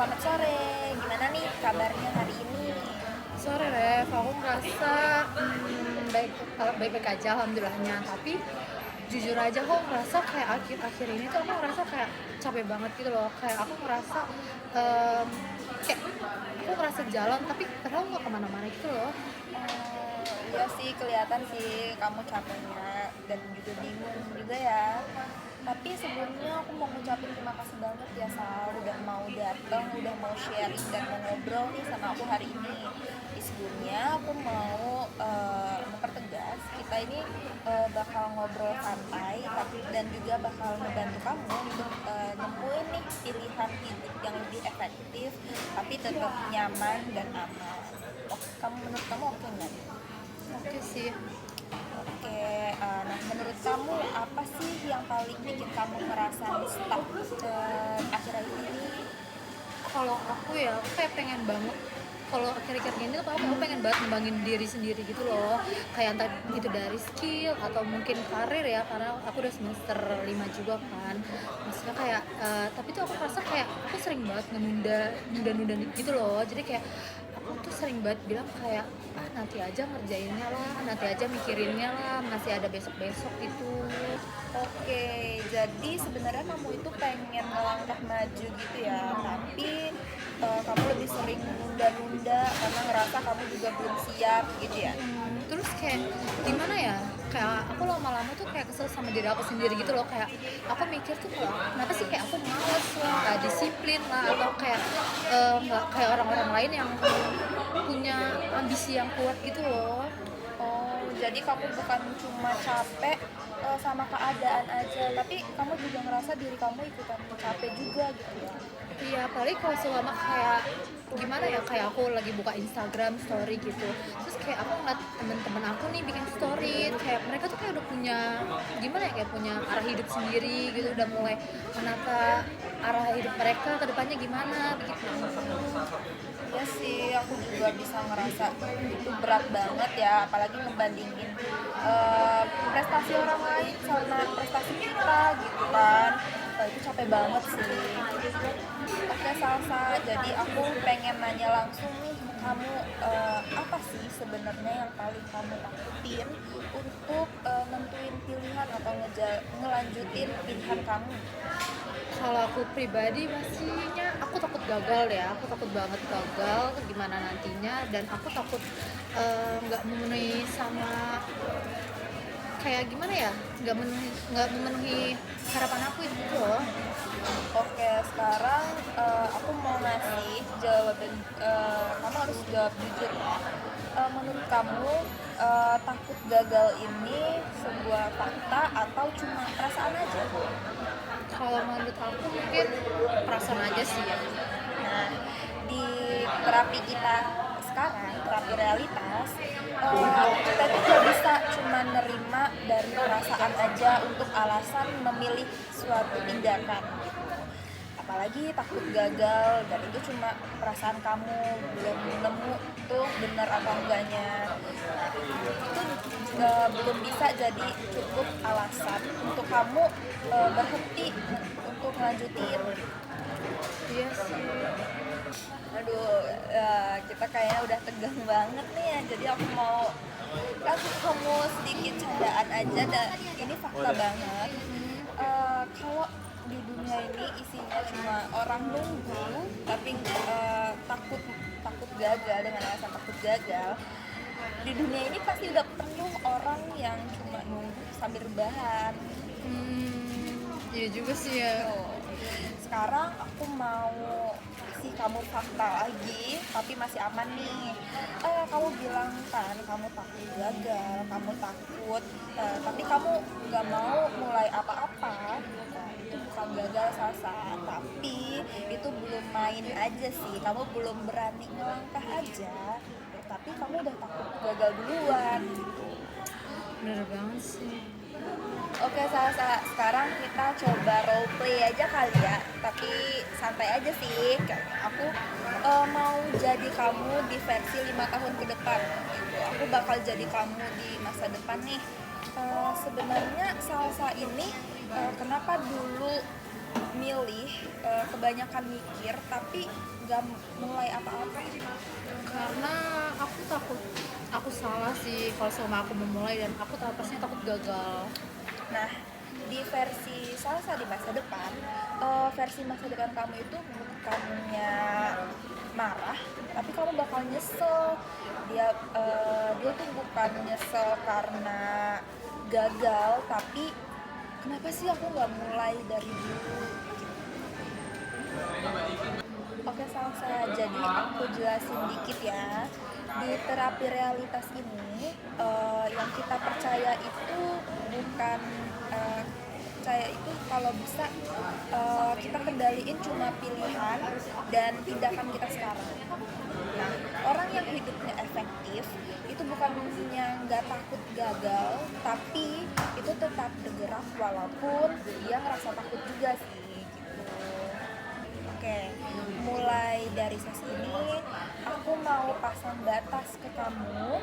selamat sore. Gimana nih kabarnya hari ini? Sore Rev, aku ngerasa baik baik-baik aja alhamdulillahnya. Tapi jujur aja aku ngerasa kayak akhir-akhir ini tuh aku ngerasa kayak capek banget gitu loh. Kayak aku ngerasa em, kayak aku ngerasa jalan tapi padahal nggak kemana-mana gitu loh. Iya sih kelihatan sih kamu capeknya dan juga bingung juga ya. Tapi sebelumnya aku mau ngucapin terima kasih banget ya Sal udah mau datang, udah mau sharing dan mau ngobrol nih sama aku hari ini. Di sebelumnya aku mau mempertegas kita ini bakal ngobrol santai tapi dan juga bakal ngebantu kamu untuk nemuin nih pilihan hidup yang lebih efektif tapi tetap nyaman dan aman. Oh, menurut kamu oke nggak? Oke sih. Oke, nah menurut kamu apa sih yang paling bikin kamu merasa stuck akhir-akhir ini? Kalau aku ya, aku kayak pengen banget kalau akhir-akhir gini tuh aku pengen banget ngembangin diri sendiri gitu loh, kayak entah itu dari skill atau mungkin karir ya, karena aku udah semester 5 juga kan. Maksudnya kayak tapi tuh aku rasa kayak aku sering banget nunda gitu loh, jadi kayak aku tuh sering banget bilang kayak nanti aja ngerjainnya lah, nanti aja mikirinnya lah, masih ada besok-besok gitu. Oke, jadi sebenarnya kamu itu pengen melangkah maju gitu ya, tapi kamu lebih sering nunda-nunda karena ngerasa kamu juga belum siap gitu ya. Terus kayak gimana ya, kayak aku lama-lama tuh kayak kesel sama diri aku sendiri gitu loh, kayak aku mikir tuh kalau kenapa sih kayak aku males lah, gak disiplin lah, atau kayak nggak kayak orang-orang lain yang punya ambisi yang kuat gitu loh. Oh, jadi kamu bukan cuma capek sama keadaan aja, tapi kamu juga ngerasa diri kamu ikutan capek juga gitu ya. Iya, paling kalau selama kayak gimana ya, kayak aku lagi buka Instagram story gitu, terus kayak aku ngeliat temen-temen aku nih bikin story, kayak mereka tuh kayak udah punya gimana ya, kayak punya arah hidup sendiri gitu, udah mulai menata arah hidup mereka ke depannya gimana begitu. Iya sih, aku juga bisa ngerasa itu berat banget ya, apalagi ngebandingin prestasi orang lain sama prestasi kita gitu kan. Itu capek banget sih. Oke Salsa, jadi aku pengen nanya langsung nih ke kamu, apa sih sebenarnya yang paling kamu takutin untuk nentuin pilihan atau ngelanjutin pilihan kamu? Kalau aku pribadi pastinya aku takut gagal ya, aku takut banget gagal gimana nantinya, dan aku takut nggak memenuhi sama kayak gimana ya, nggak memenuhi harapan aku itu loh. Oke, sekarang aku mau ngasih jawaban, kamu harus jawab jujur ya. Menurut kamu takut gagal ini sebuah fakta atau cuma perasaan aja? Kalau menurut aku mungkin perasaan aja sih ya. Nah, di terapi kita sekarang, terapi realitas, kita tuh gak bisa cuma nerima dari perasaan aja untuk alasan memilih suatu tindakan gitu. Apalagi takut gagal dan itu cuma perasaan kamu, belum nemu tuh benar atau enggaknya. Itu belum bisa jadi cukup alasan untuk kamu berhenti untuk lanjutin. Iya sih. Aduh, kita kayaknya udah tegang banget nih ya. Jadi aku mau kasih kamu sedikit candaan aja dan ini fakta banget. Kalau di dunia ini isinya cuma orang nunggu tapi takut takut gagal, dengan alasan takut gagal, di dunia ini pasti udah penuh orang yang cuma nunggu sambil rebahan. Iya juga sih ya. Sekarang aku mau kasih kamu fakta lagi, tapi masih aman nih. Kamu bilang kan kamu takut gagal, kamu takut, tapi kamu nggak mau mulai apa-apa. Nah, itu bukan gagal Sasa, tapi itu belum main aja sih. Kamu belum berani ngelangkah aja, tapi kamu udah takut gagal duluan. Bener banget sih. Oke, sekarang kita coba role play aja kali ya, tapi santai aja sih. Kayak aku mau jadi kamu di versi 5 tahun ke depan gitu. Aku bakal jadi kamu di masa depan nih. Sebenarnya Salsa ini kenapa dulu milih, kebanyakan mikir tapi nggak mulai apa-apa? Karena aku takut aku salah sih kalau sama aku memulai, dan aku pastinya takut gagal. Nah, di versi salsa di masa depan, versi masa depan kamu itu bukannya marah, tapi kamu bakal nyesel. Dia tuh bukan nyesel karena gagal, tapi kenapa sih aku nggak mulai dari dulu? Oke Salsa, jadi aku jelasin dikit ya. Di terapi realitas ini, yang kita percaya itu bukan percaya itu kalau bisa kita kendaliin cuma pilihan dan tindakan kita sekarang. Nah, orang yang hidupnya efektif itu bukan yang nggak takut gagal, tapi itu tetap bergerak walaupun dia ngerasa takut juga sih gitu. Oke, mulai dari sesi ini aku mau pasang batas ke kamu.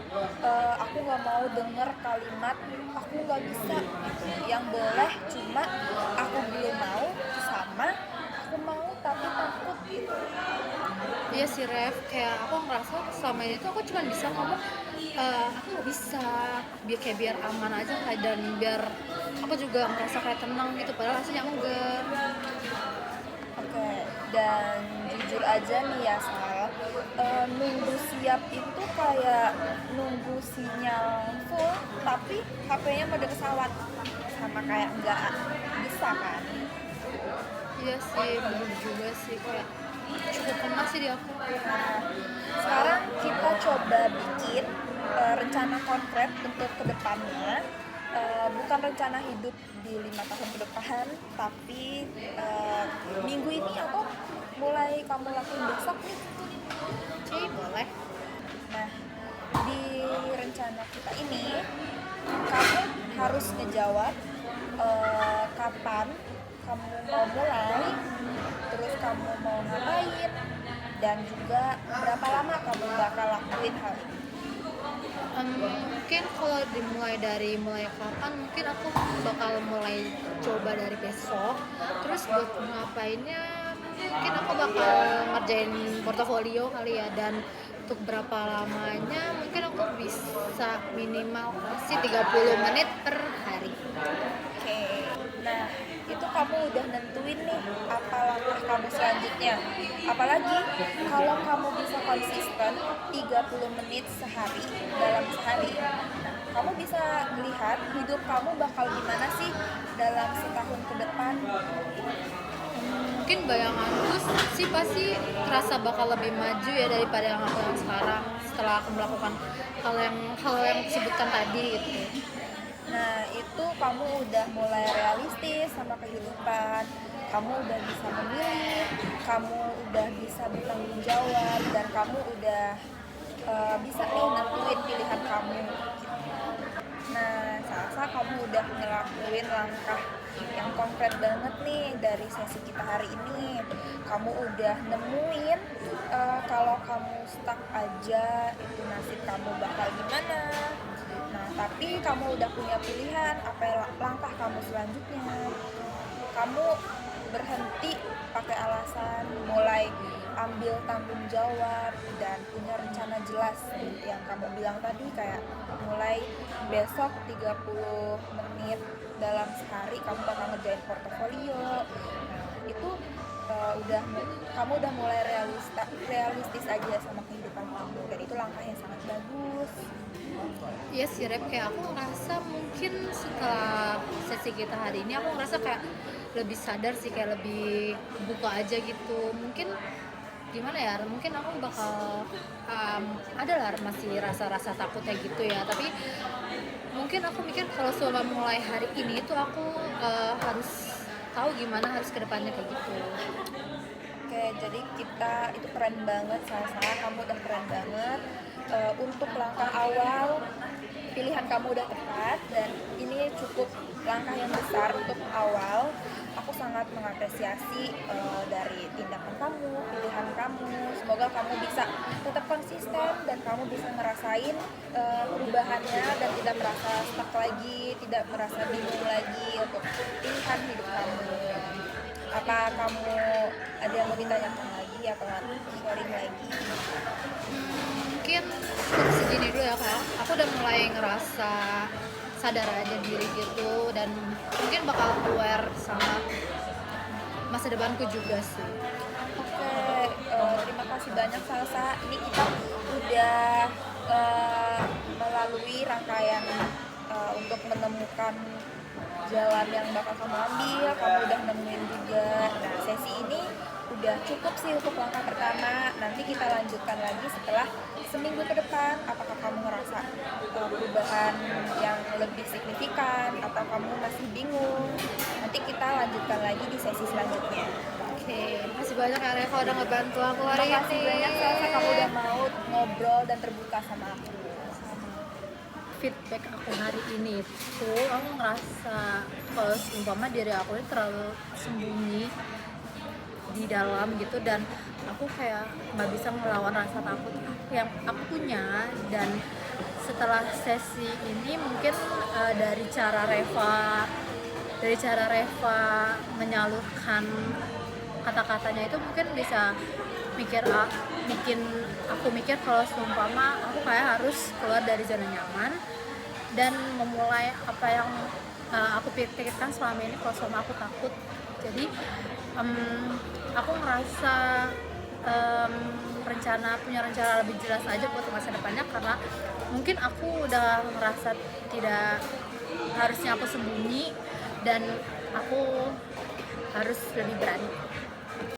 Aku nggak mau denger kalimat aku nggak bisa gitu. Yang boleh cuma aku belum mau sama aku mau tapi takut gitu. Iya sih Ref, kayak aku ngerasa selama ini tuh aku cuma bisa ngomong aku nggak bisa, biar aman aja kayak, dan biar aku juga ngerasa kayak tenang gitu, padahal aslinya enggak. Oke, dan jujur aja nih ya Sal, nunggu siap itu kayak nunggu sinyal full tapi HP-nya mode pesawat, sama kayak nggak bisa kan. Iya sih, bener juga sih, kayak cukup pernah sih di aku. Nah, sekarang kita coba bikin rencana konkret untuk kedepannya. Bukan rencana hidup di 5 tahun ke depan, tapi minggu ini atau mulai kamu lakuin besok nih. Oke, boleh. Nah, di rencana kita ini kamu harus ngejawab kapan kamu mau mulai, terus kamu mau ngapain, dan juga berapa lama kamu bakal lakuin hal ini. Mungkin kalau mulai kapan, mungkin aku bakal mulai coba dari besok. Terus buat ngapainnya, mungkin aku bakal ngerjain portofolio kali ya, dan untuk berapa lamanya mungkin aku bisa minimal kasih 30 menit per hari. Oke, nah itu kamu udah nentuin nih apa langkah kamu selanjutnya. Apalagi kalau kamu bisa konsisten 30 menit sehari dalam sehari, kamu bisa melihat hidup kamu bakal gimana sih dalam setahun ke depan. Mungkin bayanganku sih pasti terasa bakal lebih maju ya daripada yang aku yang sekarang, setelah aku melakukan hal yang disebutkan tadi gitu. Nah, itu kamu udah mulai realistis sama kehidupan. Kamu udah bisa memilih, kamu udah bisa bertanggung jawab, dan kamu udah bisa nih nentuin pilihan kamu gitu. Nah, Salsa kamu udah ngelakuin langkah yang konkret banget nih dari sesi kita hari ini. Kamu udah nemuin kalau kamu stuck aja itu nasib kamu bakal gimana. Nah, tapi kamu udah punya pilihan apa langkah kamu selanjutnya. Kamu berhenti pakai alasan, mulai ambil tanggung jawab dan punya rencana jelas yang kamu bilang tadi, kayak mulai besok 30 menit dalam sehari kamu bakal ngerjain portofolio. Nah, itu kamu udah mulai realistis aja sama kehidupan kamu, dan itu langkah yang sangat bagus. Iya sih Rep, kayak aku ngerasa mungkin setelah sesi kita hari ini aku ngerasa kayak lebih sadar sih, kayak lebih buka aja gitu. Mungkin gimana ya, mungkin aku bakal ada lah masih rasa-rasa takutnya gitu ya, tapi mungkin aku mikir kalau selama mulai hari ini tuh aku harus tahu gimana harus kedepannya kayak gitu. Oke, jadi kita itu keren banget, Salsa, kamu udah keren banget. Untuk langkah awal, pilihan kamu udah tepat, dan ini cukup langkah yang besar untuk awal. Aku sangat mengapresiasi dari tindakan kamu, pilihan kamu. Semoga kamu bisa tetap konsisten dan kamu bisa ngerasain perubahannya dan tidak merasa stuck lagi, tidak merasa bingung lagi untuk pilihan hidup kamu. Apa kamu ada yang mau ditanyakan lagi atau sharing lagi? Mungkin cukup segini dulu ya kak, aku udah mulai ngerasa sadar aja diri gitu, dan mungkin bakal aware sama masa depanku juga sih. Oke, terima kasih banyak Salsa. Ini kita udah melalui rangkaian untuk menemukan jalan yang bakal kamu ambil. Kamu udah nemuin juga. Nah, sesi ini udah cukup sih untuk langkah pertama. Nanti kita lanjutkan lagi setelah seminggu ke depan. Apakah kamu ngerasa perubahan yang lebih signifikan atau kamu masih bingung? Nanti kita lanjutkan lagi di sesi selanjutnya. Oke, makasih banyak ya Reva udah ngebantu aku hari Terima kasih ini. banyak Salsa, kamu udah mau ngobrol dan terbuka sama aku. Feedback aku hari ini itu aku ngerasa kalau seumpama diri aku ini terlalu sembunyi di dalam gitu, dan aku kayak nggak bisa ngelawan rasa takut yang aku punya. Dan setelah sesi ini mungkin dari cara Reva menyalurkan kata-katanya itu mungkin bisa bikin aku mikir kalau seumpama aku kayak harus keluar dari zona nyaman dan memulai apa yang aku pikirkan selama ini kalau sama aku takut. Jadi aku ngerasa punya rencana lebih jelas aja buat masa depannya, karena mungkin aku udah ngerasa tidak harusnya aku sembunyi dan aku harus lebih berani.